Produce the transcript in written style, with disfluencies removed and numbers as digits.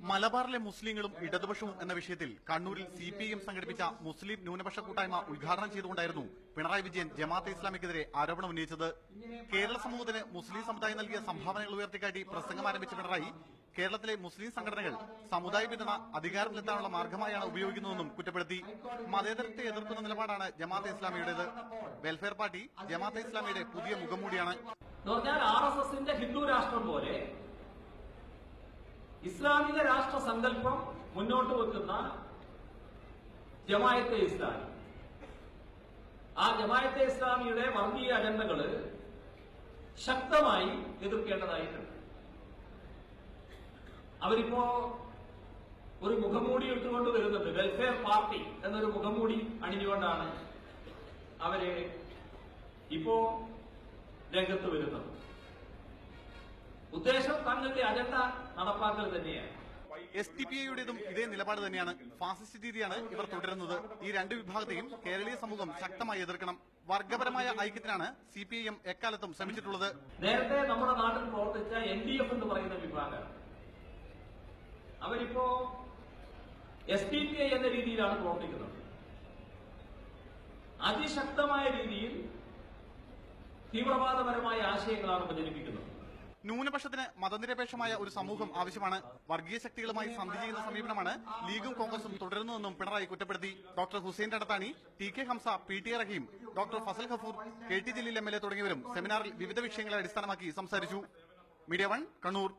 മലബാറിലെ മുസ്ലിങ്ങളും ഇടതുപക്ഷവും എന്ന വിഷയത്തിൽ കണ്ണൂരിൽ സിപിഐഎം സംഘടിപ്പിച്ച മുസ്ലിം ന്യൂനപക്ഷ കൂട്ടായ്മ ഉദ്ഘാടനം ചെയ്തുകൊണ്ടായിരുന്നു പിണറായി വിജയൻ ജമാഅത്തെ ഇസ്ലാമിക്കെതിരെ ആരോപണം ഉന്നയിച്ചത്. കേരള സമൂഹത്തിന് മുസ്ലിം സമുദായം നൽകിയ സംഭാവനകൾ ഉയർത്തിക്കാട്ടി പ്രസംഗം ആരംഭിച്ച പിണറായി കേരളത്തിലെ മുസ്ലിം സംഘടനകൾ സമുദായ പിന്തുണ അധികാരത്തിലെത്താനുള്ള മാർഗമായാണ് ഉപയോഗിക്കുന്നതെന്നും കുറ്റപ്പെടുത്തി. മതേതരത്തെ എതിർക്കുന്ന നിലപാടാണ് ജമാഅത്തെ ഇസ്ലാമിയുടേത്. വെൽഫെയർ പാർട്ടി ജമാഅത്തെ ഇസ്ലാമിയുടെ പുതിയ മുഖംമൂടിയാണ്. RSSന്റെ ഹിന്ദു രാഷ്ട്രം പോലെ ഇസ്ലാമിക രാഷ്ട്ര സങ്കല്പം മുന്നോട്ട് വെക്കുന്ന ജമാഅത്തെ ഇസ്ലാമി, ആ ജമാഅത്തെ ഇസ്ലാമിയുടെ വർഗീയ അജണ്ടകള് ശക്തമായി എതിർക്കേണ്ടതായിട്ടുണ്ട്. അവരിപ്പോ ഒരു മുഖംമൂടി ഇട്ടുകൊണ്ട് വരുന്നുണ്ട്. വെൽഫെയർ പാർട്ടി എന്നൊരു മുഖംമൂടി അണിഞ്ഞുകൊണ്ടാണ് അവര് ഇപ്പോ രംഗത്ത് വരുന്നത്. ഉദ്ദേശം തങ്ങളുടെ അജണ്ട നടപ്പാക്കൽ തന്നെയാണ്. SDPIയുടേതും ഇതേ നിലപാട് തന്നെയാണ്. ഫാസിസ്റ്റ് രീതിയാണ് ഇവർ തുടരുന്നത്. ഈ രണ്ട് വിഭാഗത്തെയും കേരളീയ സമൂഹം ശക്തമായി എതിർക്കണം. വർഗപരമായ ഐക്യത്തിനാണ് CPIM എക്കാലത്തും ശ്രമിച്ചിട്ടുള്ളത്. നേരത്തെ നമ്മുടെ നാട്ടിൽ പ്രവർത്തിച്ച LDF എന്ന് പറയുന്ന വിഭാഗം അവരിപ്പോ SDPI എന്ന രീതിയിലാണ് പ്രവർത്തിക്കുന്നത്. അതിശക്തമായ രീതിയിൽ തീവ്രവാദപരമായ ആശയങ്ങളാണ് പ്രചരിപ്പിക്കുന്നത്. ന്യൂനപക്ഷത്തിന് മതനിരപേക്ഷമായ ഒരു സമൂഹം ആവശ്യമാണ്. വർഗീയ ശക്തികളുമായി സന്ധി ചെയ്യുന്ന സമീപനമാണ് ലീഗും കോൺഗ്രസും തുടരുന്നതെന്നും പിണറായി കുറ്റപ്പെടുത്തി. Doctor Hussain Thadathani, TK Hamza, PT Rahim, doctor Fazal Gafoor, KT Jaleel MLA തുടങ്ങിയവരും സെമിനാറിൽ വിവിധ വിഷയങ്ങളെ അടിസ്ഥാനമാക്കി സംസാരിച്ചു. മീഡിയ 1 കണ്ണൂർ.